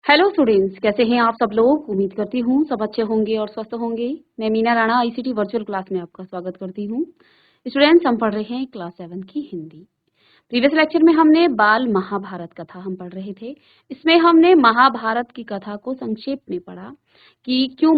Hello students, कैसे हैं आप सब लोग। उम्मीद करती हूँ सब अच्छे होंगे और स्वस्थ होंगे। मैं Meena Rana ICT virtual class में आपका स्वागत करती हूँ। स्टूडेंट्स, हम पढ़ रहे हैं क्लास 7 की हिंदी। प्रीवियस लेक्चर में हमने बाल महाभारत कथा हम पढ़ रहे थे। इसमें हमने महाभारत की कथा को संक्षेप में पढ़ा कि क्यों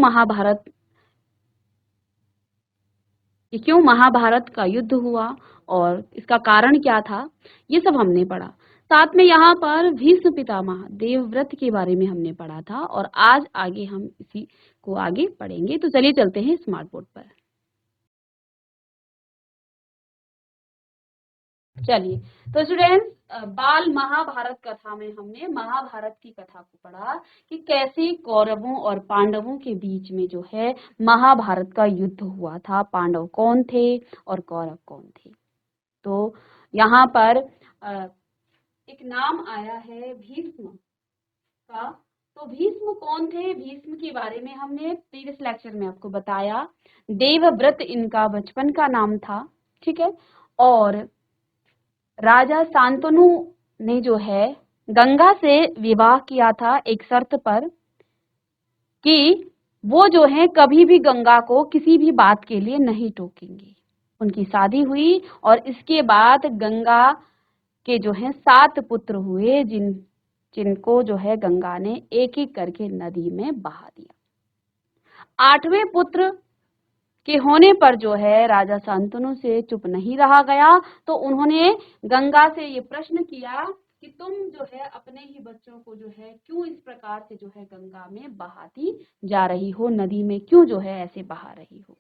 महाभारत का युद्ध हुआ और इसका कारण क्या था, ये सब हमने पढ़ा। साथ में यहाँ पर भीष्म पितामह देवव्रत के बारे में हमने पढ़ा था और आज आगे हम इसी को आगे पढ़ेंगे। तो चलिए चलते हैं स्मार्ट बोर्ड पर। चलिए, तो स्टूडेंट्स, बाल महाभारत कथा में हमने महाभारत की कथा को पढ़ा कि कैसे कौरवों और पांडवों के बीच में जो है महाभारत का युद्ध हुआ था। पांडव कौन थे और कौरव कौन थे। तो यहाँ पर एक नाम आया है भीष्म का। तो भीष्म कौन थे, भीष्म के बारे में हमने प्रीवियस लेक्चर में आपको बताया। देवव्रत इनका बचपन का नाम था, ठीक है। और राजा शांतनु ने जो है गंगा से विवाह किया था एक शर्त पर कि वो जो है कभी भी गंगा को किसी भी बात के लिए नहीं टोकेंगे। उनकी शादी हुई और इसके बाद गंगा के जो है 7 पुत्र हुए, जिनको जो है गंगा ने एक एक करके नदी में बहा दिया। 8वें पुत्र के होने पर जो है राजा शांतनु से चुप नहीं रहा गया, तो उन्होंने गंगा से ये प्रश्न किया कि तुम जो है अपने ही बच्चों को जो है क्यों इस प्रकार से जो है गंगा में बहाती जा रही हो, नदी में क्यों जो है ऐसे बहा रही हो।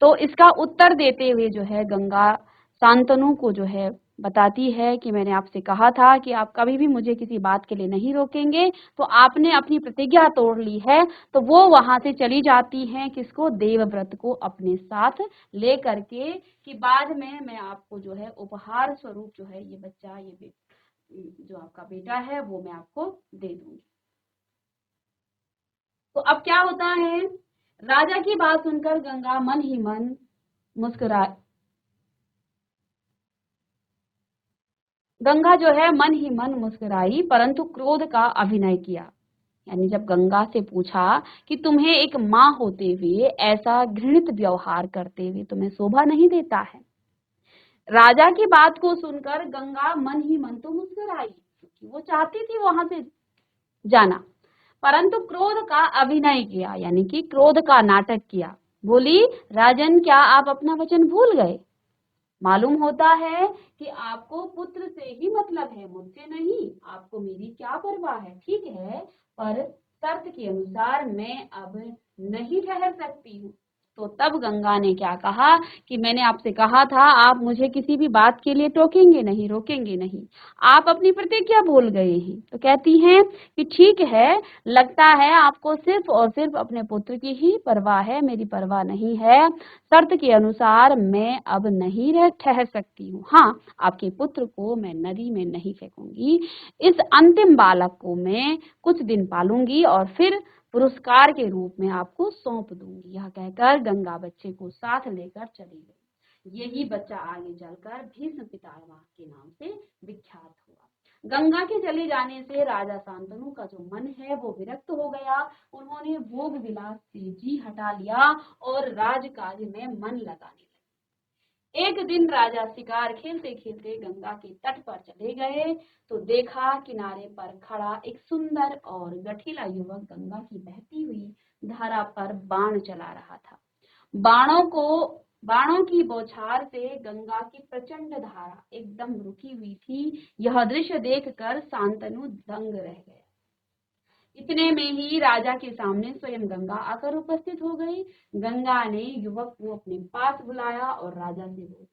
तो इसका उत्तर देते हुए जो है गंगा शांतनु को जो है बताती है कि मैंने आपसे कहा था कि आप कभी भी मुझे किसी बात के लिए नहीं रोकेंगे, तो आपने अपनी प्रतिज्ञा तोड़ ली है। तो वो वहां से चली जाती हैं, किसको, देवव्रत को अपने साथ ले करके, कि बाद में मैं आपको जो है उपहार स्वरूप जो है ये बच्चा, जो आपका बेटा है वो मैं आपको दे दूंगी। तो अब क्या होता है, राजा की बात सुनकर गंगा मन ही मन मुस्कुरा गंगा जो है मन ही मन मुस्कुराई, परंतु क्रोध का अभिनय किया। यानी जब गंगा से पूछा कि तुम्हें एक माँ होते हुए ऐसा घृणित व्यवहार करते हुए तुम्हें शोभा नहीं देता है। राजा की बात को सुनकर गंगा मन ही मन तो मुस्कुराई, क्योंकि वो चाहती थी वहां से जाना, परंतु क्रोध का अभिनय किया, यानी कि क्रोध का नाटक किया। बोली, राजन, क्या आप अपना वचन भूल गए? मालूम होता है कि आपको पुत्र से ही मतलब है, मुझसे नहीं। आपको मेरी क्या परवाह है, ठीक है, पर शर्त के अनुसार मैं अब नहीं ठहर सकती हूँ। तो तब गंगा ने क्या कहा कि मैंने आपसे कहा था आप मुझे किसी भी बात के लिए टोकेंगे नहीं, रोकेंगे नहीं। आप अपनी प्रतिज्ञा भूल गए हैं। तो कहती हैं कि ठीक है, लगता है आपको सिर्फ और सिर्फ अपने पुत्र की ही परवाह है, मेरी परवाह नहीं है। शर्त के अनुसार मैं अब नहीं रह ठहर सकती हूँ। हाँ, आपके पुत्र को मैं नदी में नहीं फेंकूंगी। इस अंतिम बालक को मैं कुछ दिन पालूंगी और फिर पुरस्कार के रूप में आपको सौंप दूंगी। यह कहकर गंगा बच्चे को साथ लेकर चली गई। यही बच्चा आगे चलकर भीष्म पितामह के नाम से विख्यात हुआ। गंगा के चले जाने से राजा शांतनु का जो मन है वो विरक्त हो गया। उन्होंने भोग विलास से जी हटा लिया और राजकाज में मन लगाने लगे। एक दिन राजा शिकार खेलते खेलते गंगा के तट पर चले गए, तो देखा किनारे पर खड़ा एक सुंदर और गठीला युवक गंगा की बहती हुई धारा पर बाण चला रहा था। बाणों की बौछार से गंगा की प्रचंड धारा एकदम रुकी हुई थी। यह दृश्य देखकर शांतनु दंग रह गया। इतने में ही राजा के सामने स्वयं गंगा आकर उपस्थित हो गई। गंगा ने युवक को अपने पास बुलाया और राजा से बोली,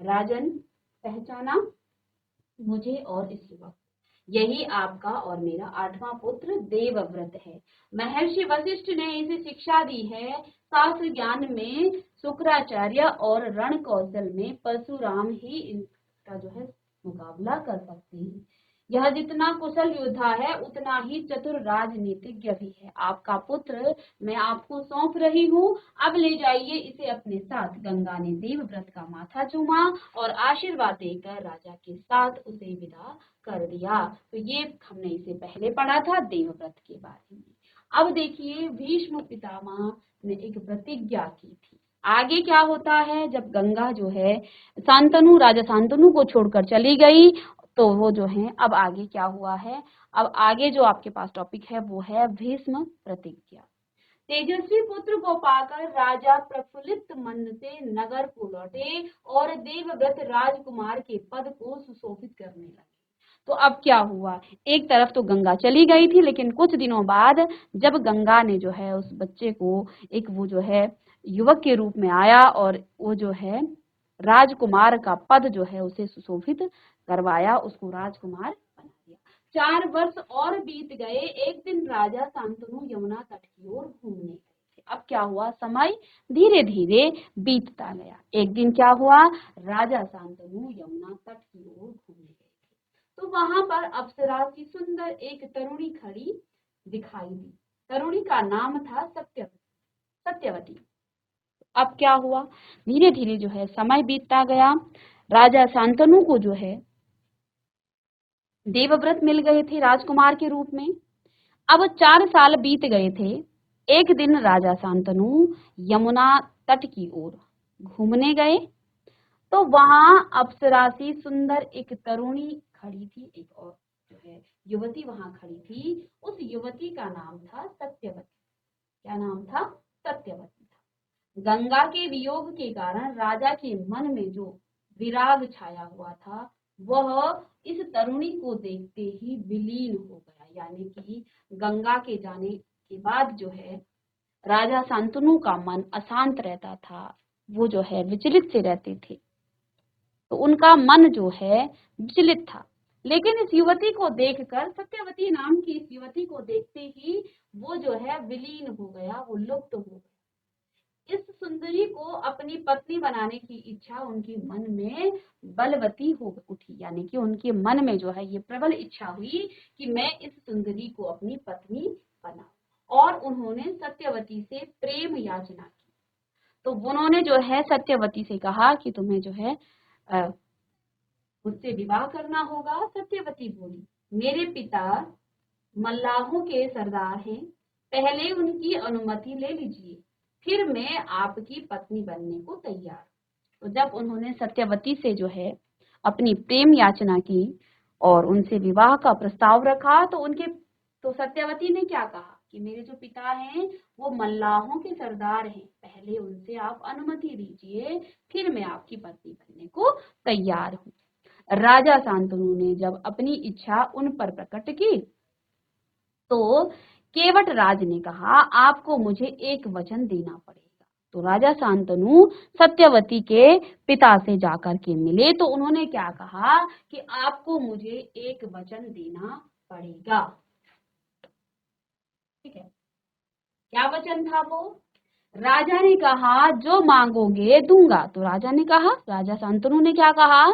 राजन, पहचाना मुझे और इस युवक? यही आपका और मेरा 8वां पुत्र देवव्रत है। महर्षि वशिष्ठ ने इसे शिक्षा दी है। शास्त्र ज्ञान में शुक्राचार्य और रण कौशल में परशुराम ही इनका जो है मुकाबला कर सकते हैं। यह जितना कुशल योद्धा है उतना ही चतुर राजनीतिज्ञ भी है। आपका पुत्र मैं आपको सौंप रही हूँ, अब ले जाइए इसे अपने साथ। गंगा ने देवव्रत का माथा चूमा और आशीर्वाद देकर राजा के साथ उसे विदा कर दिया। तो ये हमने इसे पहले पढ़ा था देवव्रत के बारे में। अब देखिए भीष्म पितामह ने एक प्रतिज्ञा की थी। आगे क्या होता है, जब गंगा जो है शांतनु राजा शांतनु को छोड़कर चली गई, तो वो जो है अब आगे क्या हुआ है, अब आगे जो आपके पास टॉपिक है वो है भीष्म प्रतिज्ञा। तेजस्वी पुत्र को पाकर राजा प्रफुल्लित मन से नगर को लौटे और देवव्रत राजकुमार के पद को सुशोभित करने लगे। तो अब क्या हुआ, एक तरफ तो गंगा चली गई थी, लेकिन कुछ दिनों बाद जब गंगा ने जो है उस बच्चे को एक वो जो है युवक के रूप में आया और वो जो है राजकुमार का पद जो है उसे सुशोभित करवाया, उसको राजकुमार बना दिया। 4 वर्ष और बीत गए। एक दिन राजा शांतनु यमुना तट की ओर घूमने गए थे। अब क्या हुआ, समय धीरे धीरे बीतता गया। एक दिन क्या हुआ, राजा शांतनु यमुना तट की ओर घूमने गए थे, तो वहां पर अप्सरा की सुंदर एक तरुणी खड़ी दिखाई दी। तरुणी का नाम था सत्यवती। अब क्या हुआ, धीरे धीरे जो है समय बीतता गया। राजा शांतनु को जो है देवव्रत मिल गए थे राजकुमार के रूप में। अब 4 साल बीत गए थे। एक दिन राजा शांतनु यमुना तट की ओर घूमने गए, तो वहां अप्सरा सी सुंदर एक तरुणी खड़ी थी, एक और जो है युवती वहां खड़ी थी। उस युवती का नाम था सत्यवती। क्या नाम था, सत्यवती था। गंगा के वियोग के कारण राजा के मन में जो विराग छाया हुआ था वह इस तरुणी को देखते ही विलीन हो गया। यानी कि गंगा के जाने के बाद जो है राजा शांतनु का मन अशांत रहता था, वो जो है विचलित से रहते थे, तो उनका मन जो है विचलित था। लेकिन इस युवती को देखकर, सत्यवती नाम की इस युवती को देखते ही वो जो है विलीन हो गया, वो लुप्त हो गया। इस सुंदरी को अपनी पत्नी बनाने की इच्छा उनके मन में बलवती हो उठी। यानी कि उनके मन में जो है ये प्रबल इच्छा हुई कि मैं इस सुंदरी को अपनी पत्नी बनाऊं, और उन्होंने सत्यवती से प्रेम याचना की। तो उन्होंने जो है सत्यवती से कहा कि तुम्हें जो है मुझसे विवाह करना होगा। सत्यवती बोली, मेरे पिता मल्लाहों के सरदार हैं, पहले उनकी अनुमति ले लीजिए, फिर मैं आपकी पत्नी बनने को तैयार। तो जब उन्होंने सत्यवती से जो है अपनी प्रेम याचना की और उनसे विवाह का प्रस्ताव रखा, तो सत्यवती ने क्या कहा कि मेरे जो पिता हैं वो मल्लाहों के सरदार हैं, पहले उनसे आप अनुमति लीजिए, फिर मैं आपकी पत्नी बनने को तैयार हूँ। राजा शांतनु ने जब अपनी इच्छा उन पर प्रकट की, तो केवट राज ने कहा आपको मुझे एक वचन देना पड़ेगा। तो राजा शांतनु सत्यवती के पिता से जाकर के मिले, तो उन्होंने क्या कहा कि आपको मुझे एक वचन देना पड़ेगा। ठीक है, क्या वचन था वो, राजा ने कहा जो मांगोगे दूंगा। तो राजा शांतनु ने क्या कहा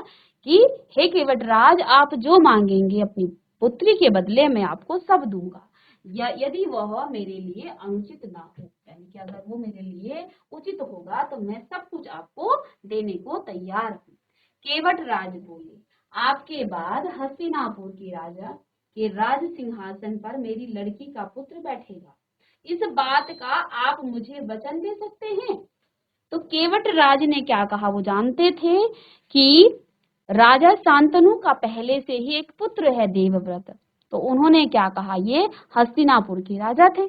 कि हे केवटराज, आप जो मांगेंगे अपनी पुत्री के बदले में आपको सब दूंगा, यदि वह मेरे लिए अनुचित ना हो, यानी कि अगर वो मेरे लिए उचित होगा तो मैं सब कुछ आपको देने को तैयार हूँ। केवटराज बोले, आपके बाद हस्तिनापुर के राजा के राज सिंहासन पर मेरी लड़की का पुत्र बैठेगा, इस बात का आप मुझे वचन दे सकते हैं। तो केवटराज ने क्या कहा, वो जानते थे कि राजा शांतनु का पहले से ही एक पुत्र है देवव्रत। तो उन्होंने क्या कहा, ये हस्तिनापुर के राजा थे,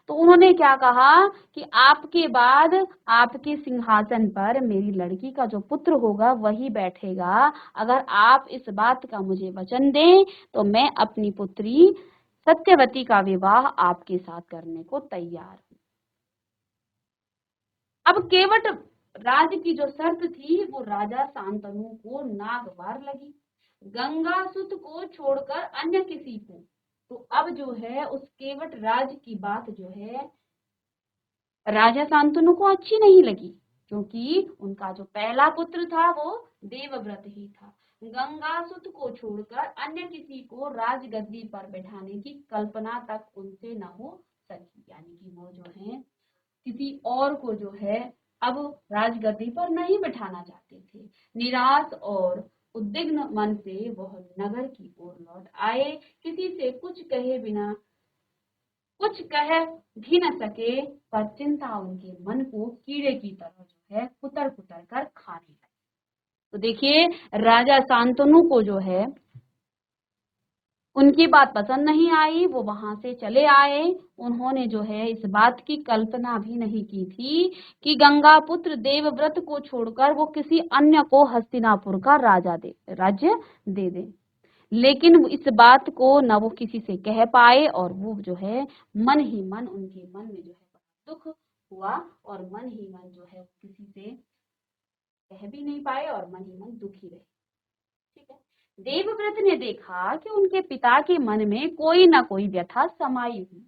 तो उन्होंने क्या कहा कि आपके बाद आपके सिंहासन पर मेरी लड़की का जो पुत्र होगा वही बैठेगा। अगर आप इस बात का मुझे वचन दें तो मैं अपनी पुत्री सत्यवती का विवाह आपके साथ करने को तैयार हूँ। अब केवट राज की जो शर्त थी वो राजा शांतनु को नागवार लगी, गंगा सुत को छोड़कर अन्य किसी को। तो अब जो है उस केवट राज की बात जो है राजा शांतनु को अच्छी नहीं लगी, क्योंकि उनका जो पहला पुत्र था वो देवव्रत ही था। गंगासुत को छोड़कर अन्य किसी को राजगद्दी पर बैठाने की कल्पना तक उनसे न हो सकी। यानी कि वो जो है किसी और को जो है अब राजगद्दी पर नहीं बैठाना चाहते थे। निराश और उद्विग्न मन से वह नगर की ओर लौट आए, किसी से कुछ कह भी न सके, पर चिंता उनके मन को कीड़े की तरह जो है कुतर कुतर कर खाने लगी। तो देखिए, राजा शांतनु को जो है उनकी बात पसंद नहीं आई, वो वहां से चले आए। उन्होंने जो है इस बात की कल्पना भी नहीं की थी कि गंगा पुत्र देवव्रत को छोड़कर वो किसी अन्य को हस्तिनापुर का राज्य दे दे। लेकिन इस बात को न वो किसी से कह पाए, और वो जो है मन ही मन उनके मन में जो है दुख हुआ, और मन ही मन जो है किसी से कह भी नहीं पाए और मन ही मन दुखी रहे। ठीक है। देवव्रत ने देखा कि उनके पिता के मन में कोई ना कोई व्यथा समाई हुई।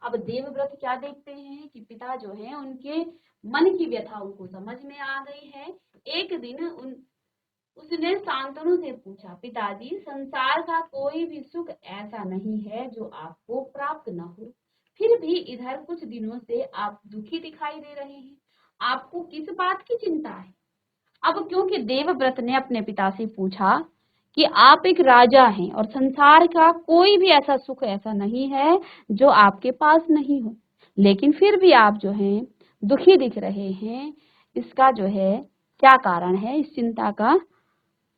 अब देवव्रत क्या देखते हैं कि पिता जो है उनके मन की व्यथा उनको समझ में आ गई है। एक दिन उसने शांतनु से पूछा, पिताजी, संसार का कोई भी सुख ऐसा नहीं है जो आपको प्राप्त न हो, फिर भी इधर कुछ दिनों से आप दुखी दिखाई दे रहे हैं, आपको किस बात की चिंता है? अब क्योंकि देवव्रत ने अपने पिता से पूछा कि आप एक राजा हैं और संसार का कोई भी ऐसा सुख ऐसा नहीं है जो आपके पास नहीं हो, लेकिन फिर भी आप जो हैं दुखी दिख रहे हैं, इसका जो है क्या कारण है? इस चिंता का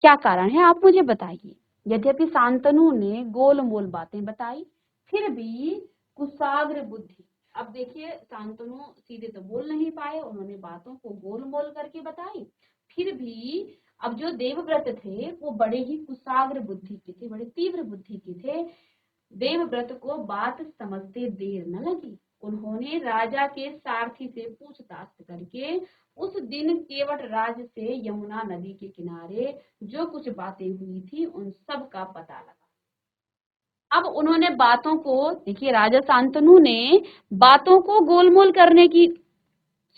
क्या कारण है, आप मुझे बताइए। यद्यपि शांतनु ने गोलमोल बातें बताई, फिर भी कुशाग्र बुद्धि। अब देखिए, शांतनु सीधे तो बोल नहीं पाए, उन्होंने बातों को गोलमोल करके बताई। फिर भी अब जो देवव्रत थे वो बड़े ही कुशाग्र बुद्धि के थे, बड़े तीव्र बुद्धि के थे। देवव्रत को बात समझते देर न लगी। उन्होंने राजा के सारथी से पूछताछ करके उस दिन केवट राज से यमुना नदी के किनारे जो कुछ बातें हुई थी उन सब का पता लगा। अब उन्होंने बातों को, देखिए, राजा शांतनु ने बातों को गोलमोल करने की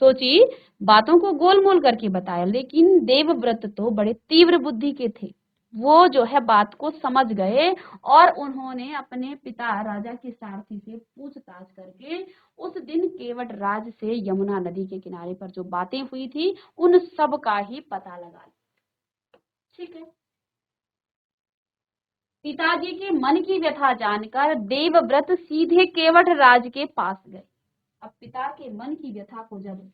सोची, बातों को गोलमोल करके बताया, लेकिन देवव्रत तो बड़े तीव्र बुद्धि के थे। वो जो है बात को समझ गए और उन्होंने अपने पिता राजा के सारथी से पूछताछ करके उस दिन केवट राज से यमुना नदी के किनारे पर जो बातें हुई थी उन सब का ही पता लगा लिया। ठीक है। पिताजी के मन की व्यथा जानकर देवव्रत सीधे केवट राज के पास गए। अब पिता के मन की व्यथा को जब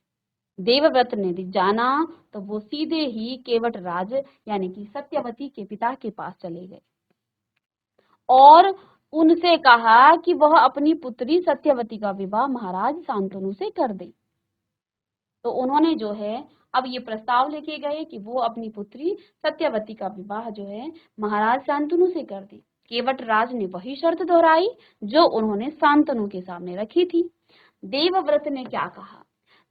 देवव्रत ने जाना तो वो सीधे ही केवट राज यानी कि सत्यवती के पिता के पास चले गए और उनसे कहा कि वह अपनी पुत्री सत्यवती का विवाह महाराज शांतनु से कर दे। तो उन्होंने जो है अब ये प्रस्ताव लेके गए कि वो अपनी पुत्री सत्यवती का विवाह जो है महाराज शांतनु से कर दे। केवट राज ने वही शर्त दोहराई जो उन्होंने शांतनु के सामने रखी थी। देवव्रत ने क्या कहा?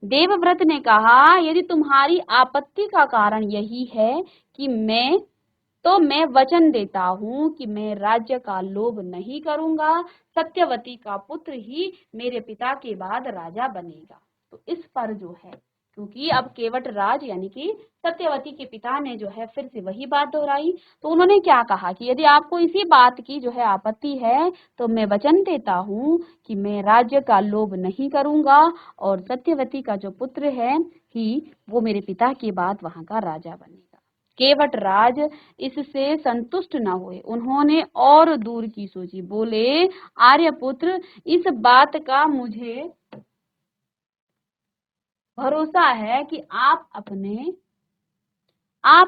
देवव्रत ने कहा, यदि तुम्हारी आपत्ति का कारण यही है कि मैं वचन देता हूँ कि मैं राज्य का लोभ नहीं करूंगा, सत्यवती का पुत्र ही मेरे पिता के बाद राजा बनेगा। तो इस पर जो है, क्योंकि अब केवट राज यानी कि सत्यवती के पिता ने जो है फिर से वही बात दोहराई, तो उन्होंने क्या कहा कि यदि आपको इसी बात की जो है आपत्ति है तो मैं वचन देता हूँ कि मैं राज्य का लोभ नहीं करूंगा और सत्यवती का जो पुत्र है ही वो मेरे पिता के बाद वहां का राजा बनेगा। केवट राज इससे संतुष्ट न हुए, उन्होंने और दूर की सोची। बोले, आर्यपुत्र, इस बात का मुझे भरोसा है कि आप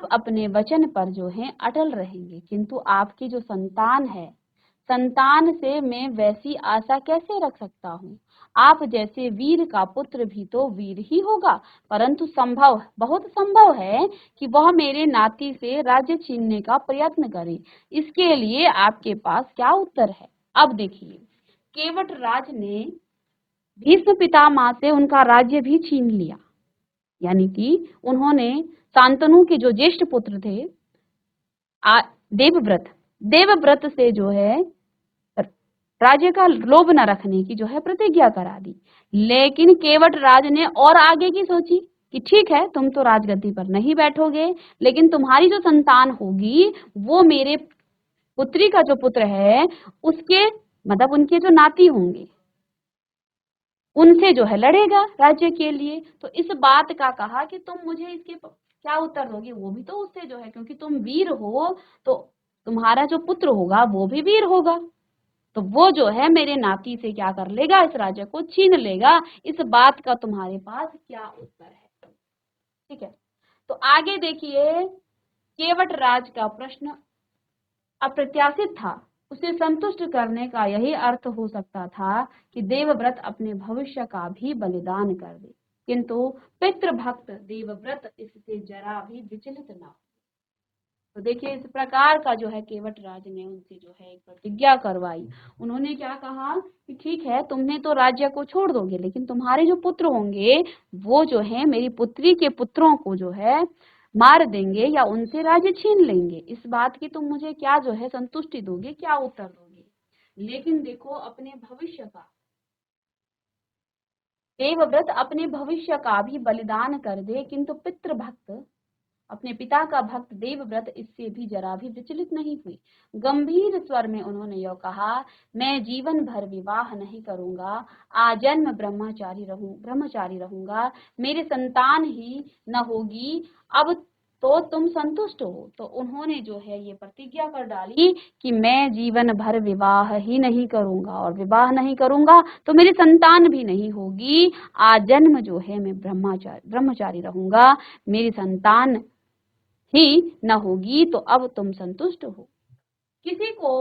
अपने वचन पर जो है अटल रहेंगे, किंतु आपकी जो संतान है, संतान से मैं वैसी आशा कैसे रख सकता हूँ? आप जैसे वीर का पुत्र भी तो वीर ही होगा, परंतु बहुत संभव है कि वह मेरे नाती से राज्य छीनने का प्रयत्न करे। इसके लिए आपके पास क्या उत्तर है? अब देखिए, केवट राज ने भीष्म पितामह से उनका राज्य भी छीन लिया, यानी कि उन्होंने शांतनु के जो ज्येष्ठ पुत्र थे देवव्रत से जो है राज्य का लोभ न रखने की जो है प्रतिज्ञा करा दी। लेकिन केवट राज ने और आगे की सोची। कि ठीक है, तुम तो राजगद्दी पर नहीं बैठोगे, लेकिन तुम्हारी जो संतान होगी वो मेरे पुत्री का जो पुत्र है उसके मतलब उनके जो नाती होंगे उनसे जो है लड़ेगा राज्य के लिए। तो इस बात का कहा कि तुम मुझे इसके क्या उत्तर दोगे, वो भी तो उससे जो है, क्योंकि तुम वीर हो तो तुम्हारा जो पुत्र होगा वो भी वीर होगा, तो वो जो है मेरे नाती से क्या कर लेगा, इस राज्य को छीन लेगा। इस बात का तुम्हारे पास क्या उत्तर है? ठीक है, तो आगे देखिए, केवट राज का प्रश्न अप्रत्याशित था। उसे संतुष्ट करने का यही अर्थ हो सकता था कि देवव्रत अपने भविष्य का भी बलिदान कर दे, किंतु पितृभक्त देवव्रत इससे जरा भी विचलित न हो। तो देखिए, इस प्रकार का जो है केवट राज ने उनसे जो है एक प्रतिज्ञा करवाई। उन्होंने क्या कहा कि ठीक है, तुमने तो राज्य को छोड़ दोगे, लेकिन तुम्हारे जो पुत्र होंगे वो जो है मेरी पुत्री के पुत्रों को जो है मार देंगे या उनसे राज्य छीन लेंगे। इस बात की तुम मुझे क्या जो है संतुष्टि दोगे, क्या उत्तर दोगे? लेकिन देखो, अपने भविष्य का देवव्रत अपने भविष्य का भी बलिदान कर दे, किंतु पितृभक्त अपने पिता का भक्त देवव्रत इससे भी जरा भी विचलित नहीं हुई। गंभीर स्वर में उन्होंने यह कहा, मैं जीवन भर विवाह नहीं करूंगा, आजन्म ब्रह्मचारी रहूंगा, मेरी संतान ही न होगी। अब तो तुम संतुष्ट हो? तो उन्होंने जो है ये प्रतिज्ञा कर डाली कि मैं जीवन भर विवाह ही नहीं करूंगा, और विवाह नहीं करूंगा तो मेरी संतान भी नहीं होगी, आजन्म जो है मैं ब्रह्मचारी रहूंगा, मेरी संतान ही न होगी। तो अब तुम संतुष्ट हो? किसी को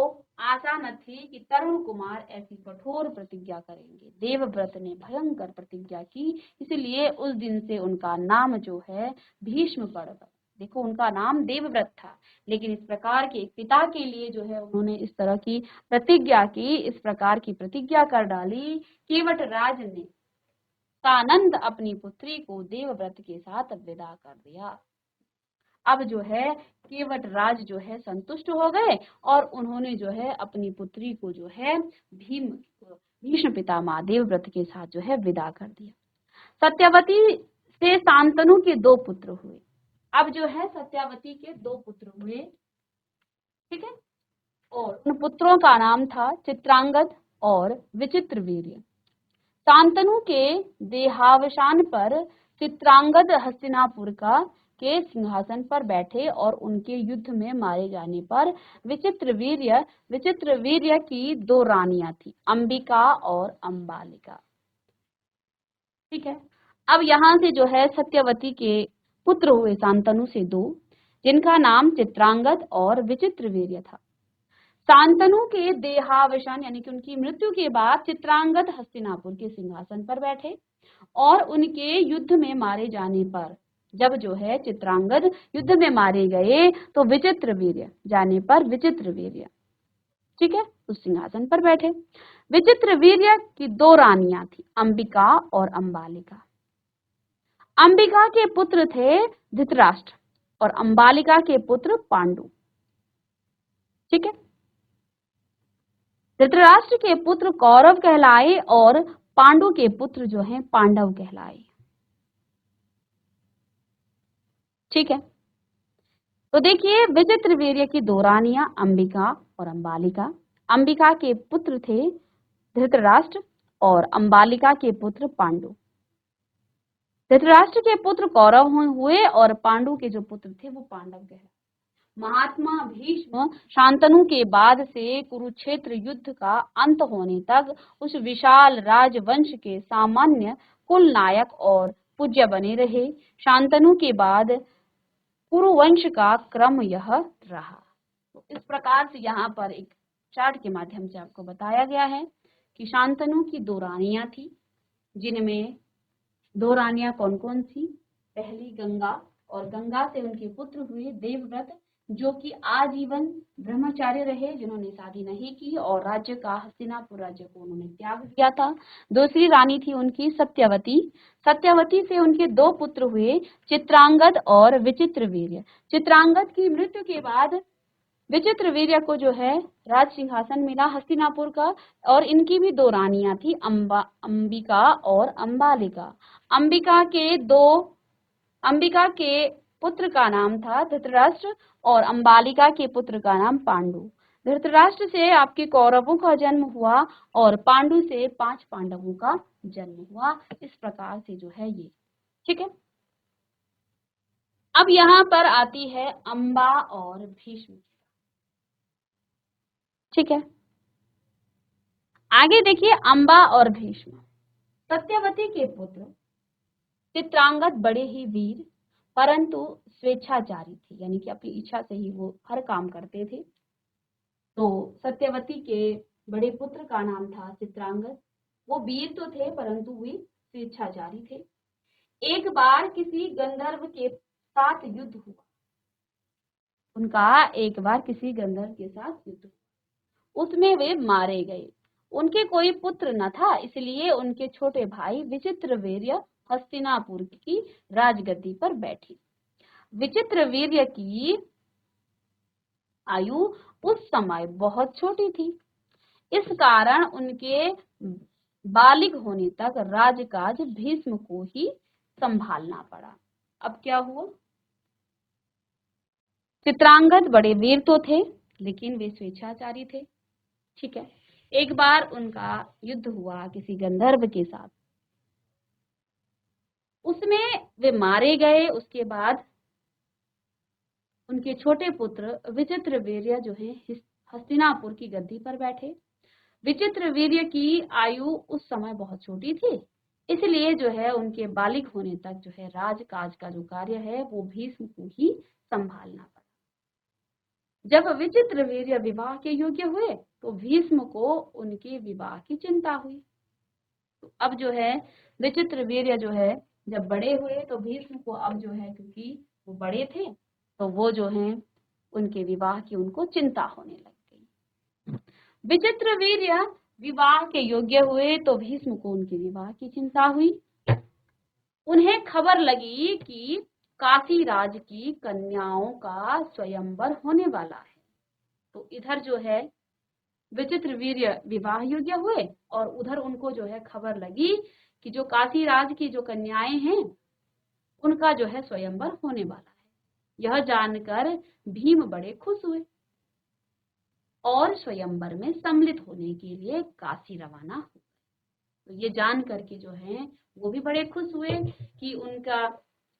आशा न थी कि तरुण कुमार ऐसी कठोर प्रतिज्ञा करेंगे। देवव्रत ने भयंकर प्रतिज्ञा की, इसलिए उस दिन से उनका नाम जो है भीष्म पड़ गया। देखो, उनका नाम देवव्रत था, लेकिन इस प्रकार के पिता के लिए जो है उन्होंने इस तरह की प्रतिज्ञा की, इस प्रकार की प्रतिज्ञा कर डाली। केवट राज ने सानंद अपनी पुत्री को देवव्रत के साथ विदा कर दिया। अब जो है केवट राज जो है संतुष्ट हो गए, और उन्होंने जो है अपनी पुत्री को जो है भीष्म पितामह देवव्रत के साथ जो है विदा कर दिया। सत्यवती से शांतनु के 2 पुत्र हुए। अब जो है सत्यावती के 2 पुत्र हुए, ठीक है, और उन पुत्रों का नाम था चित्रांगद और विचित्रवीर्य। शांतनु के देहावसान पर चित्रांगद हस्तिनापुर का के सिंहासन पर बैठे, और उनके युद्ध में मारे जाने पर विचित्रवीर्य की 2 रानियां थी, अंबिका और अंबालिका। ठीक है, अब यहाँ से जो है सत्यवती के पुत्र हुए शांतनु से 2, जिनका नाम चित्रांगद और विचित्रवीर्य था। शांतनु के देहावसान यानी कि उनकी मृत्यु के बाद चित्रांगद हस्तिनापुर के सिंहासन पर बैठे, और उनके युद्ध में मारे जाने पर, जब जो है चित्रांगद युद्ध में मारे गए तो विचित्रवीर्य जाने पर विचित्रवीर्य, ठीक है, उस सिंहासन पर बैठे। विचित्रवीर्य की 2 रानियां थी, अंबिका और अंबालिका। अंबिका के पुत्र थे धृतराष्ट्र और अंबालिका के पुत्र पांडु। ठीक है, धृतराष्ट्र के पुत्र कौरव कहलाए और पांडु के पुत्र जो हैं पांडव कहलाए। ठीक है, तो देखिए, विचित्रवीर्य की 2 रानियां अंबिका और अंबालिका। अंबिका के पुत्र थे धृतराष्ट्र और अंबालिका के पुत्र पांडु। धृतराष्ट्र के पुत्र कौरव हुए और पांडु के जो पुत्र थे वो पांडव कहलाए। महात्मा भीष्म शांतनु के बाद से कुरुक्षेत्र युद्ध का अंत होने तक उस विशाल राजवंश के सामान्य कुल नायक और पूज्य बने रहे। शांतनु के बाद कुरुवंश का क्रम यह रहा। तो इस प्रकार से यहाँ पर एक चार्ट के माध्यम से आपको बताया गया है कि शांतनु की 2 रानियां थी, जिनमें 2 रानियां कौन कौन थी? पहली गंगा, और गंगा से उनके पुत्र हुए देवव्रत, जो कि आजीवन ब्रह्मचारी रहे, जिन्होंने शादी नहीं की और राज्य का हस्तिनापुर राज्य को उन्होंने त्याग दिया था। दूसरी रानी थी उनकी सत्यवती। सत्यवती से उनके 2 पुत्र हुए, चित्रांगद और विचित्रवीर्य। चित्रांगद की मृत्यु के बाद विचित्रवीर्य को जो है राज सिंहासन मिला हस्तिनापुर का, और इनकी भी 2 रानियां थी, अंबिका और अंबालिका। अंबिका के 2 अंबिका के पुत्र का नाम था धृतराष्ट्र और अंबालिका के पुत्र का नाम पांडु। धृतराष्ट्र से आपके कौरवों का जन्म हुआ और पांडु से 5 पांडवों का जन्म हुआ। इस प्रकार से जो है ये, ठीक है। अब यहाँ पर आती है अंबा और भीष्म, ठीक है। आगे देखिए अंबा और भीष्म। सत्यवती के पुत्र चित्रांगद बड़े ही वीर परंतु स्वेच्छाचारी थे, यानी कि अपनी इच्छा से ही वो हर काम करते थे। तो सत्यवती के बड़े पुत्र का नाम था चित्रांगद। वो वीर तो थे परंतु वे स्वेच्छाचारी थे। एक बार किसी गंधर्व के साथ युद्ध हुआ। उनका एक बार किसी गंधर्व के साथ युद्ध हुआ, उसमें वे मारे गए। उनके कोई पुत्र न था, इसलिए उनके छोटे भाई विचित्रवीर्य हस्तिनापुर की राजगद्दी पर बैठे। विचित्रवीर्य की आयु उस समय बहुत छोटी थी, इस कारण उनके बालिग होने तक राजकाज भीष्म को ही संभालना पड़ा। अब क्या हुआ? चित्रांगद बड़े वीर तो थे लेकिन वे स्वेच्छाचारी थे, ठीक है। एक बार उनका युद्ध हुआ किसी गंधर्व के साथ, उसमें वे मारे गए। उसके बाद उनके छोटे पुत्र विचित्रवीर्य जो है हस्तिनापुर की गद्दी पर बैठे। विचित्रवीर्य की आयु उस समय बहुत छोटी थी, इसलिए जो है उनके बालिग होने तक जो है राजकाज का जो कार्य है वो भीष्म को ही संभालना पड़ा। जब विचित्रवीर्य विवाह के योग्य हुए तो भीष्म को उनके विवाह की चिंता हुई। तो अब जो है विचित्रवीर्य जो है जब बड़े हुए तो भीष्म को अब जो है, क्योंकि वो बड़े थे तो वो जो है उनके विवाह की उनको चिंता होने लग गई। विचित्रवीर्य विवाह के योग्य हुए तो भीष्म को उनके विवाह की चिंता हुई। उन्हें खबर लगी कि काशी राज की कन्याओं का स्वयंवर होने वाला है। तो इधर जो है विचित्रवीर्य विवाह योग्य हुए और उधर उनको जो है खबर लगी कि जो काशी राज की जो कन्याएं हैं उनका जो है स्वयंवर होने वाला है। यह जानकर भीम बड़े खुश हुए और स्वयंवर में सम्मिलित होने के लिए काशी रवाना हुए। तो ये जान करके जो है वो भी बड़े खुश हुए कि उनका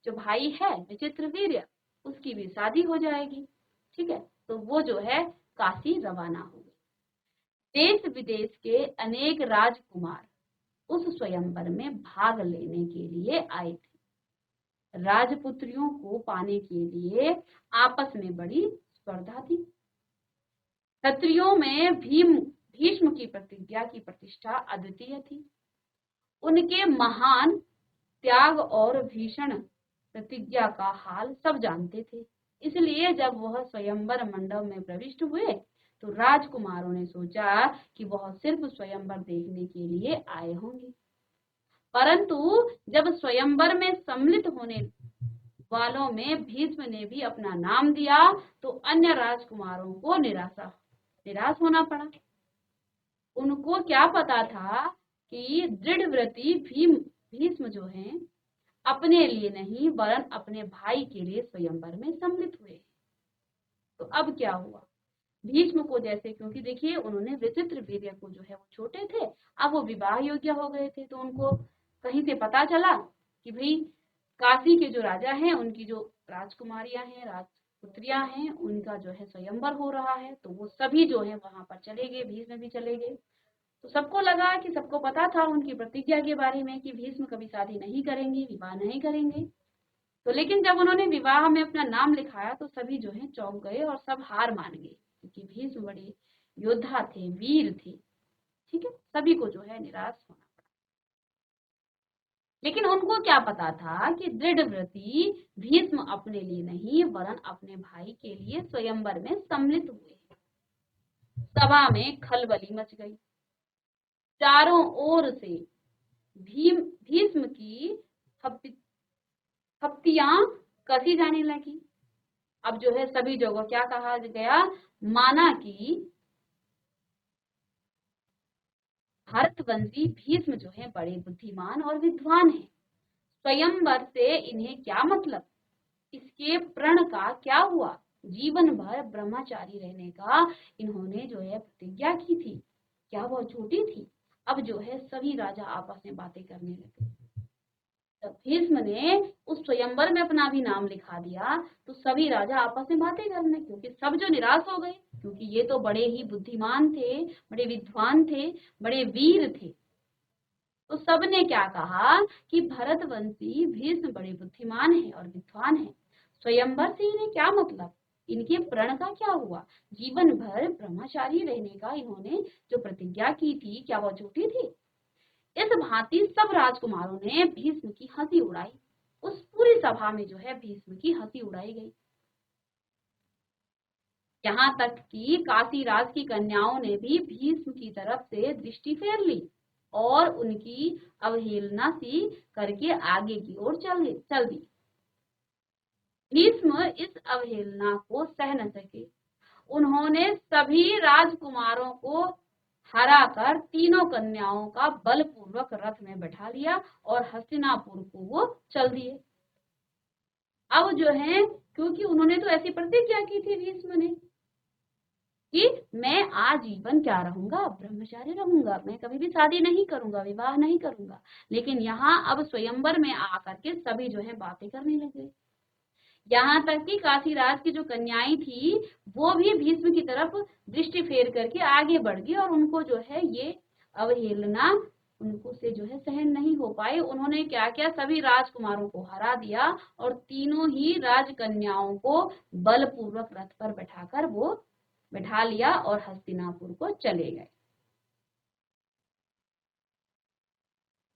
जो भाई है विचित्रवीर्य उसकी भी शादी हो जाएगी, ठीक है। तो वो जो है काशी रवाना हुए। देश विदेश के अनेक राजकुमार उस स्वयंवर में भाग लेने के लिए आए थे। राजपुत्रियों को पाने के लिए आपस में बड़ी स्पर्धा थी। क्षत्रियों में भीष्म की प्रतिज्ञा की प्रतिष्ठा अद्वितीय थी। उनके महान त्याग और भीषण प्रतिज्ञा का हाल सब जानते थे, इसलिए जब वह स्वयंवर मंडप में प्रविष्ट हुए तो राजकुमारों ने सोचा कि वह सिर्फ स्वयंवर देखने के लिए आए होंगे, परंतु जब स्वयंवर में सम्मिलित होने वालों में भीष्म ने भी अपना नाम दिया तो अन्य राजकुमारों को निराश होना पड़ा। उनको क्या पता था कि दृढ़व्रती भीष्म जो है अपने लिए नहीं वरन अपने भाई के लिए स्वयंवर में सम्मिलित हुए। तो अब क्या हुआ? भीष्म को जैसे, क्योंकि देखिए उन्होंने विचित्रवीर्य को जो है वो छोटे थे, अब वो विवाह योग्य हो गए थे, तो उनको कहीं से पता चला कि भाई काशी के जो राजा हैं उनकी जो राजकुमारियां हैं राजपुत्रियां हैं उनका जो है स्वयंवर हो रहा है। तो वो सभी जो है वहां पर चले गए, भीष्म भी चले गए। तो सबको लगा कि सबको पता था उनकी प्रतिज्ञा के बारे में कि भीष्म कभी शादी नहीं करेंगे, विवाह नहीं करेंगे। तो लेकिन जब उन्होंने विवाह में अपना नाम लिखाया तो सभी जो है चौंक गए और सब हार मान गए, क्योंकि भीष्म बड़े योद्धा थे, वीर थे, ठीक है। सभी को जो है निराश होना पड़ा। लेकिन उनको क्या पता था कि दृढ़व्रती भीष्म अपने लिए नहीं वरन अपने भाई के लिए स्वयंवर में सम्मिलित हुए। सभा में खलबली मच गई। चारों ओर से भीष्म की थपतियां कसी जाने लगी। अब जो है सभी जगह क्या कहा गया, माना कि भारतवंशी भीष्म जो है बड़े बुद्धिमान और विद्वान हैं, स्वयंवर से इन्हें क्या मतलब, इसके प्रण का क्या हुआ, जीवन भर ब्रह्मचारी रहने का इन्होंने जो है प्रतिज्ञा की थी, क्या वह झूठी थी। अब जो है सभी राजा आपस में बातें करने लगे। तब भीष्म ने उस स्वयंवर में अपना भी नाम लिखा दिया, तो सभी राजा आपस में बातें करने, क्योंकि सब जो निराश हो गए, क्योंकि ये तो बड़े ही बुद्धिमान थे, बड़े विद्वान थे, बड़े वीर थे। तो सबने क्या कहा कि भरतवंशी भीष्म बड़े बुद्धिमान है और विद्वान है, स्वयंवर से इन्हें क्या मतलब, इनके प्रण का क्या हुआ, जीवन भर ब्रह्मचारी रहने का इन्होंने जो प्रतिज्ञा की थी, क्या वह झूठी थी। इस भांति सब राजकुमारों ने भीष्म की हंसी उड़ाई। उस पूरी सभा में जो है भीष्म की हंसी उड़ाई गई। यहाँ तक कि काशीराज की कन्याओं ने भी भीष्म की तरफ से दृष्टि फेर ली और उनकी अवहेलना सी करके आगे की ओर चल दी। भीष्म इस अवहेलना को सह न सके। उन्होंने सभी राजकुमारों को हराकर तीनों कन्याओं का बलपूर्वक रथ में बैठा लिया और हस्तिनापुर को वो चल दिए। अब जो है, क्योंकि उन्होंने तो ऐसी प्रतिज्ञा की थी भीष्म ने कि मैं आजीवन क्या रहूंगा, ब्रह्मचारी रहूंगा, मैं कभी भी शादी नहीं करूंगा, विवाह नहीं करूंगा। लेकिन यहाँ अब स्वयंवर में आकर के सभी जो है बातें करने लगे। यहाँ तक कि काशीराज की जो कन्याएं थी वो भी भीष्म की तरफ दृष्टि फेर करके आगे बढ़ गई और उनको जो है ये अवहेलना उनको से जो है सहन नहीं हो पाए। उन्होंने क्या किया, सभी राजकुमारों को हरा दिया और तीनों ही राजकन्याओं को बलपूर्वक रथ पर बैठाकर वो बैठा लिया और हस्तिनापुर को चले गए।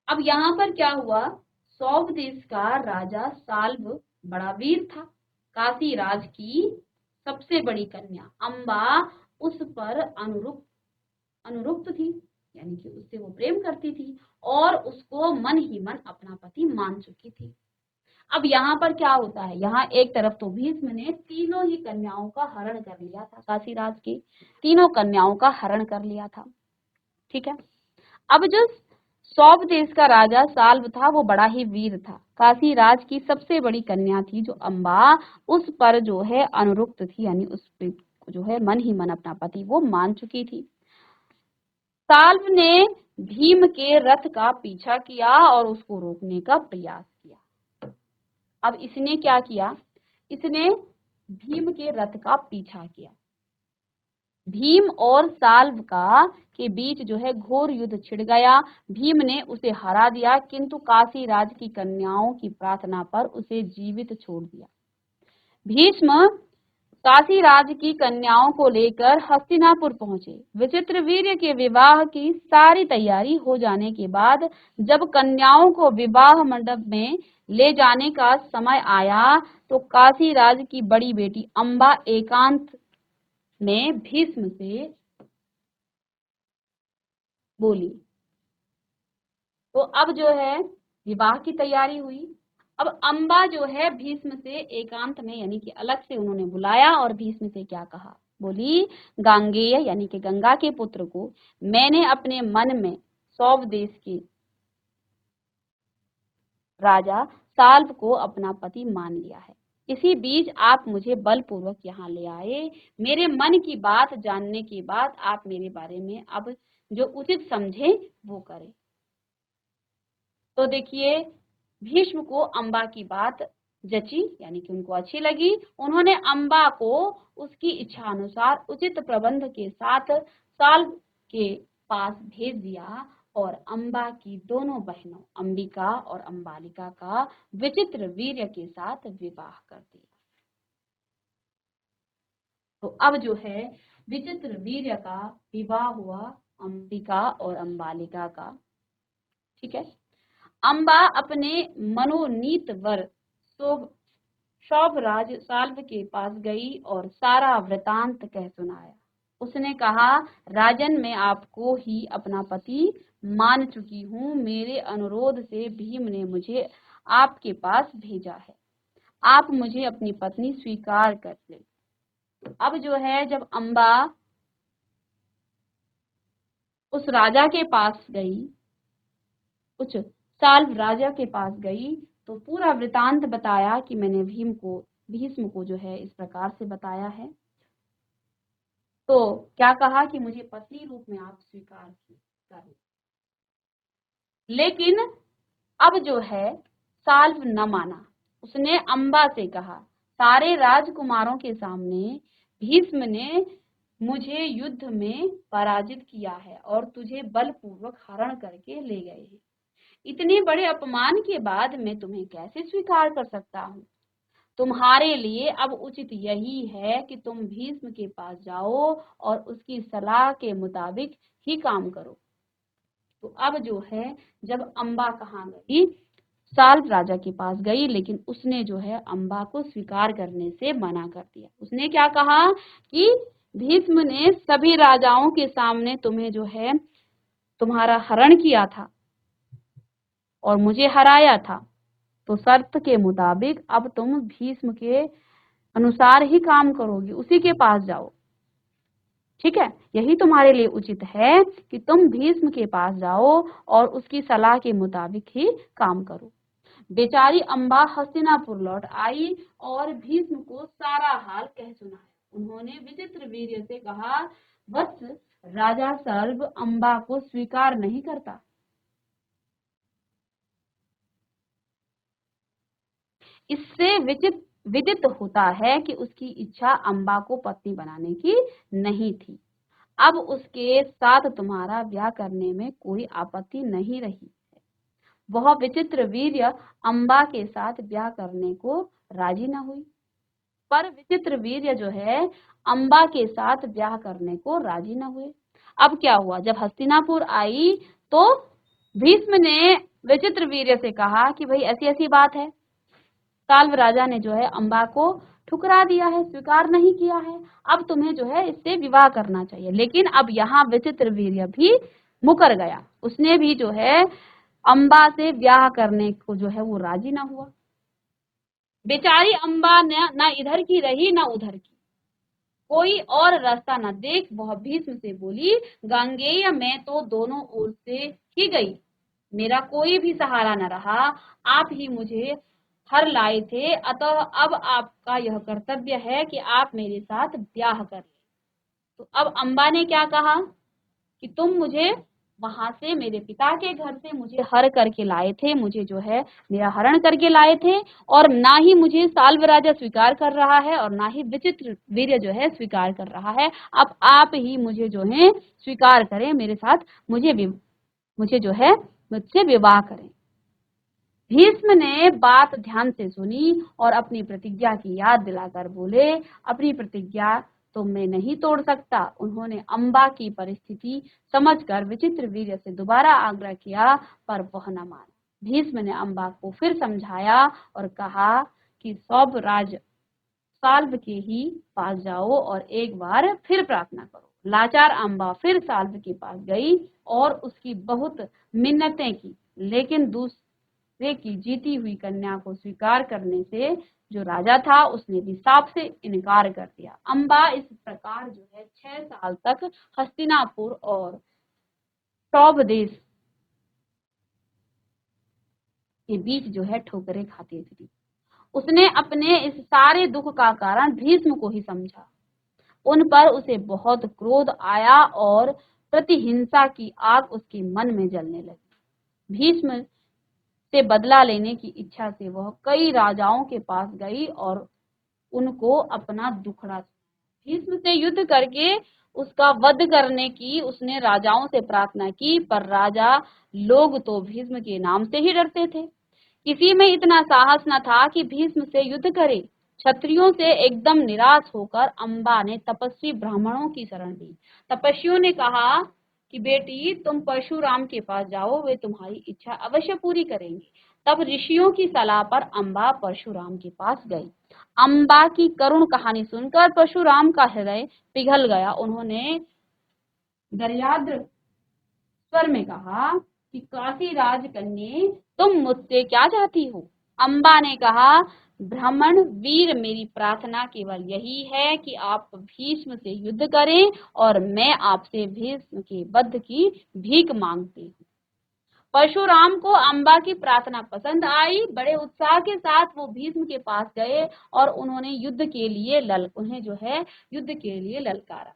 अब यहाँ पर क्या हुआ, सौभ देश का राजा साल्व बड़ा वीर था। काशीराज की सबसे बड़ी कन्या अम्बा उस पर अनुरुक्त थी, यानी कि उससे वो प्रेम करती थी और उसको मन ही मन अपना पति मान चुकी थी। अब यहाँ पर क्या होता है, यहाँ एक तरफ तो भीष्म ने तीनों ही कन्याओं का हरण कर लिया था, काशीराज की तीनों कन्याओं का हरण कर लिया था। ठीक है। अब जो सौभ देश का राजा साल्व था वो बड़ा ही वीर था। काशीराज की सबसे बड़ी कन्या थी जो अम्बा, उस पर जो है अनुरुक्त थी, यानी उस पे जो है मन ही मन अपना पति वो मान चुकी थी। साल्व ने भीम के रथ का पीछा किया और उसको रोकने का प्रयास किया। अब इसने क्या किया, इसने भीम के रथ का पीछा किया। भीम और साल्व का के बीच जो है घोर युद्ध छिड़ गया। भीम ने उसे हरा दिया, किंतु काशीराज की कन्याओं की प्रार्थना पर उसे जीवित छोड़ दिया। भीष्म काशीराज की कन्याओं को लेकर हस्तिनापुर पहुंचे। विचित्रवीर्य के विवाह की सारी तैयारी हो जाने के बाद जब कन्याओं को विवाह मंडप में ले जाने का समय आया तो काशीराज की बड़ी बेटी अम्बा एकांत में भीष्म से बोली। तो अब जो है विवाह की तैयारी हुई। अब अम्बा जो है भीष्म से एकांत में, यानी कि अलग से उन्होंने बुलाया और भीष्म से क्या कहा, बोली, गांगेय यानी कि गंगा के पुत्र को मैंने अपने मन में सौभ देश के राजा साल्व को अपना पति मान लिया है। इसी बीच आप मुझे बलपूर्वक यहाँ ले आए। मेरे मन की बात जानने के बाद आप मेरे बारे में अब जो उचित समझे वो करें। तो देखिए, भीष्म को अम्बा की बात जची, यानी कि उनको अच्छी लगी। उन्होंने अम्बा को उसकी इच्छा अनुसार उचित प्रबंध के साथ साल्व के पास भेज दिया और अम्बा की दोनों बहनों अंबिका और अम्बालिका का विचित्र वीर्य के साथ विवाह कर दिया। तो अब जो है विचित्र वीर्य का विवाह हुआ अंबिका और अम्बालिका का। ठीक है। अम्बा अपने मनोनीत वर सौभराज साल्व के पास गई और सारा वृतांत कह सुनाया। उसने कहा, राजन मैं आपको ही अपना पति मान चुकी हूँ। मेरे अनुरोध से भीम ने मुझे आपके पास भेजा है। आप मुझे अपनी पत्नी स्वीकार कर ले। अब जो है जब अम्बा उस राजा के पास गई, उस साल्व राजा के पास गई तो पूरा वृतांत बताया कि मैंने भीष्म को जो है इस प्रकार से बताया है। तो क्या कहा कि मुझे पत्नी रूप में आप स्वीकार करें। लेकिन अब जो है साल्व न माना। उसने अम्बा से कहा, सारे राजकुमारों के सामने भीष्म ने मुझे युद्ध में पराजित किया है और तुझे बलपूर्वक हरण करके ले गए हैं। इतने बड़े अपमान के बाद मैं तुम्हें कैसे स्वीकार कर सकता हूँ। तुम्हारे लिए अब उचित यही है कि तुम भीष्म के पास जाओ और उसकी सलाह के मुताबिक ही काम करो। तो अब जो है जब अम्बा कहाँ गई, साल्व राजा के पास गई, लेकिन उसने जो है अम्बा को स्वीकार करने से मना कर दिया। उसने क्या कहा कि भीष्म ने सभी राजाओं के सामने तुम्हें जो है तुम्हारा हरण किया था और मुझे हराया था, तो शर्त के मुताबिक अब तुम भीष्म के अनुसार ही काम करोगी, उसी के पास जाओ। ठीक है, यही तुम्हारे लिए उचित है कि तुम भीष्म के पास जाओ और उसकी सलाह के मुताबिक ही काम करो। बेचारी अम्बा हस्तिनापुर लौट आई और भीष्म को सारा हाल कह सुनाया। उन्होंने विचित्र वीर्य से कहा, वत्स, राजा सर्व अम्बा को स्वीकार नहीं करता। इससे विदित होता है कि उसकी इच्छा अम्बा को पत्नी बनाने की नहीं थी। अब उसके साथ तुम्हारा ब्याह करने में कोई आपत्ति नहीं रही। वह विचित्र वीर्य अम्बा के साथ ब्याह करने को राजी न हुई, पर विचित्र वीर्य जो है अम्बा के साथ ब्याह करने को राजी न हुए। अब क्या हुआ, जब हस्तिनापुर आई तो भीष्म ने विचित्र वीर्य से कहा कि भाई ऐसी ऐसी बात है। साल्व राजा ने जो है अम्बा को ठुकरा दिया है, स्वीकार नहीं किया है। अब तुम्हें जो है इससे विवाह करना चाहिए। लेकिन अब यहाँ विचित्र वीर्य भी मुकर गया। उसने भी जो है अम्बा से ब्याह करने को जो है वो राजी ना हुआ। बेचारी अम्बा न इधर की रही न उधर की, कोई और रास्ता न देख वह भीष्म से बोली, गांगेय मैं तो दोनों ओर से ही गई, मेरा कोई भी सहारा न रहा। आप ही मुझे हर लाए थे, अतः अब आपका यह कर्तव्य है कि आप मेरे साथ ब्याह कर लें। तो अब अम्बा ने क्या कहा कि तुम मुझे वहां से मेरे पिता के घर से मुझे हर करके लाए थे, मुझे जो है मेरा हरण करके लाए थे, और ना ही मुझे साल्व राजा स्वीकार कर रहा है और ना ही विचित्र वीर्य जो है स्वीकार कर रहा है। अब आप ही मुझे जो है स्वीकार करें, मेरे साथ मुझे जो है मुझसे विवाह करें। भीष्म ने बात ध्यान से सुनी और अपनी प्रतिज्ञा की याद दिलाकर बोले, अपनी प्रतिज्ञा तो मैं नहीं तोड़ सकता। उन्होंने अम्बा की परिस्थिति समझकर विचित्र वीर्य से दोबारा आग्रह किया, पर वह न माना। भीष्म ने अम्बा को फिर समझाया और कहा कि सब राज साल्व के ही पास जाओ और एक बार फिर प्रार्थना करो। लाचार अम्बा फिर साल्व के पास गई और उसकी बहुत मिन्नतें की, लेकिन दूसरे की जीती हुई कन्या को स्वीकार करने से जो राजा था उसने भी साफ से इनकार कर दिया। अम्बा इस प्रकार जो है 6 साल तक हस्तिनापुर और सौभ देश के बीच जो है ठोकरें खाती थी। उसने अपने इस सारे दुख का कारण भीष्म को ही समझा। उन पर उसे बहुत क्रोध आया और प्रतिहिंसा की आग उसके मन में जलने लगी। भीष्म से बदला लेने की इच्छा से वह कई राजाओं के पास गई और उनको अपना दुखड़ा भीष्म से युद्ध करके उसका वध करने की उसने राजाओं से प्रार्थना की, पर राजा लोग तो भीष्म के नाम से ही डरते थे। किसी में इतना साहस न था कि भीष्म से युद्ध करे। क्षत्रियों से एकदम निराश होकर अम्बा ने तपस्वी ब्राह्मणों की शरण ली। तपस्वियों ने कहा कि बेटी तुम परशुराम के पास जाओ, वे तुम्हारी इच्छा अवश्य पूरी करेंगे। तब ऋषियों की सलाह पर अम्बा परशुराम के पास गई। अम्बा की करुण कहानी सुनकर परशुराम का हृदय पिघल गया। उन्होंने दर्याद्र स्वर में कहा कि काशी राजकन्ये तुम मुझसे क्या चाहती हो। अम्बा ने कहा, ब्राह्मण वीर मेरी प्रार्थना केवल यही है कि आप भीष्म से युद्ध करें और मैं आपसे भीष्म के वध की भीख मांगती हूँ। परशुराम को अम्बा की प्रार्थना पसंद आई। बड़े उत्साह के साथ वो भीष्म के पास गए और उन्होंने उन्हें जो है युद्ध के लिए ललकारा।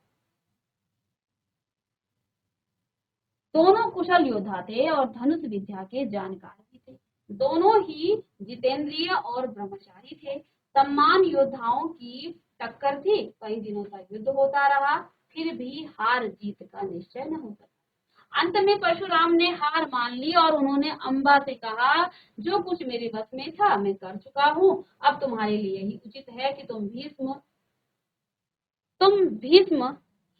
दोनों कुशल योद्धा थे और धनुष विद्या के जानकार भी थे। दोनों ही जितेंद्रिय और ब्रह्मचारी थे। सम्मान योद्धाओं की टक्कर थी। कई दिनों तक युद्ध होता रहा, फिर भी हार जीत का निश्चय न हो सका। अंत में परशुराम ने हार मान ली और उन्होंने अम्बा से कहा, जो कुछ मेरे बस में था मैं कर चुका हूँ। अब तुम्हारे लिए ही उचित है कि तुम भीष्म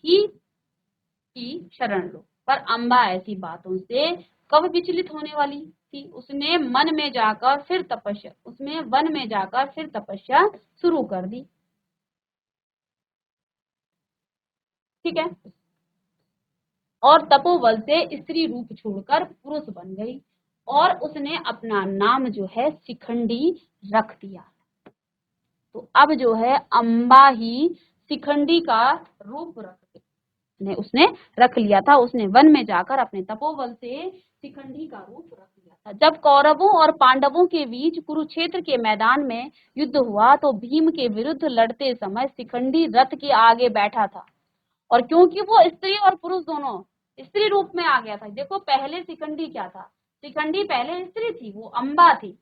ही की शरण लो। पर अम्बा ऐसी बातों से कब विचलित होने वाली थी। उसने वन में जाकर फिर तपस्या शुरू कर दी। ठीक है। और तपोबल से स्त्री रूप छोड़कर पुरुष बन गई और उसने अपना नाम जो है शिखंडी रख दिया। तो अब जो है अम्बा ही शिखंडी का रूप उसने रख लिया था। उसने वन में जाकर अपने तपोबल से शिखंडी का रूप रख लिया था। जब कौरवों और पांडवों के बीच कुरुक्षेत्र के मैदान में युद्ध हुआ तो भीम के विरुद्ध लड़ते समय शिखंडी रथ के आगे बैठा था। और क्योंकि वो स्त्री और पुरुष दोनों स्त्री रूप में आ गया था। देखो पहले शिखंडी क्या था, शिखंडी पहले स्त्री थी, वो अम्बा थी,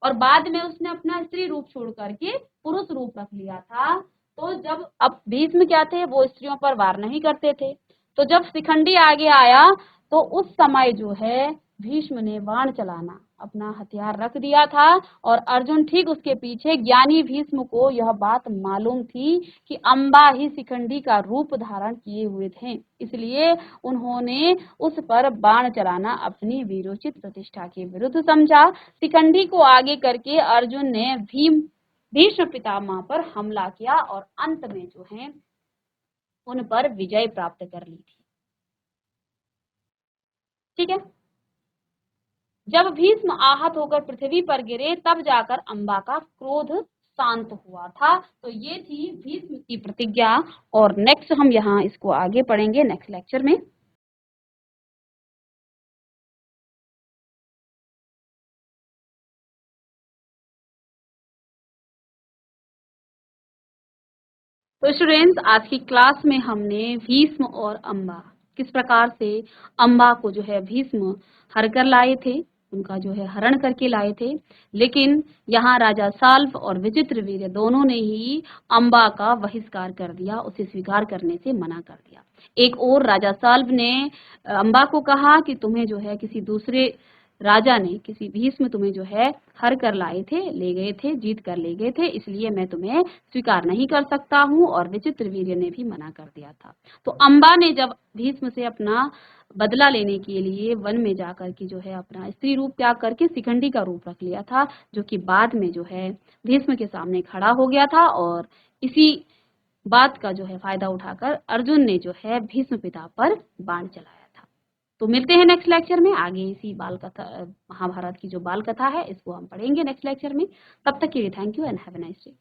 और बाद में उसने अपना स्त्री रूप छोड़ करके पुरुष रूप रख लिया था। तो जब अब भीष्म क्या थे, वो स्त्रियों पर वार नहीं करते थे। तो जब शिखंडी आगे आया तो उस समय जो है भीष्म ने बाण चलाना अपना हथियार रख दिया था और अर्जुन ठीक उसके पीछे। ज्ञानी भीष्म को यह बात मालूम थी कि अम्बा ही शिखंडी का रूप धारण किए हुए थे, इसलिए उन्होंने उस पर बाण चलाना अपनी वीरोचित प्रतिष्ठा के विरुद्ध समझा। शिखंडी को आगे करके अर्जुन ने भीष्म पितामह पर हमला किया और अंत में जो है उन पर विजय प्राप्त कर ली थी। ठीक है। जब भीष्म आहत होकर पृथ्वी पर गिरे तब जाकर अम्बा का क्रोध शांत हुआ था। तो ये थी भीष्म की प्रतिज्ञा। और नेक्स्ट हम यहाँ इसको आगे पढ़ेंगे नेक्स्ट लेक्चर में। तो स्टूडेंट्स आज की क्लास में हमने भीष्म और अम्बा किस प्रकार से अम्बा को जो है भीष्म हर कर लाए थे, उनका जो है हरण करके लाए थे। लेकिन यहाँ राजा साल्व और विचित्रवीर्य दोनों ने ही अम्बा का बहिष्कार कर दिया, उसे स्वीकार करने से मना कर दिया। एक और राजा साल्व ने अम्बा को कहा कि तुम्हें जो है किसी दूसरे राजा ने, किसी भीष्म तुम्हें जो है हर कर लाए थे, ले गए थे, जीत कर ले गए थे, इसलिए मैं तुम्हें स्वीकार नहीं कर सकता हूँ। और विचित्रवीर्य ने भी मना कर दिया था। तो अम्बा ने जब भीष्म से अपना बदला लेने के लिए वन में जाकर के जो है अपना स्त्री रूप त्याग करके शिखंडी का रूप रख लिया था, जो कि बाद में जो है भीष्म के सामने खड़ा हो गया था। और इसी बात का जो है फायदा उठाकर अर्जुन ने जो है भीष्म पिता पर बाण चलाया था। तो मिलते हैं नेक्स्ट लेक्चर में। आगे इसी बाल कथा, महाभारत की जो बाल कथा है, इसको हम पढ़ेंगे नेक्स्ट लेक्चर में। तब तक के लिए thank you and have a nice day.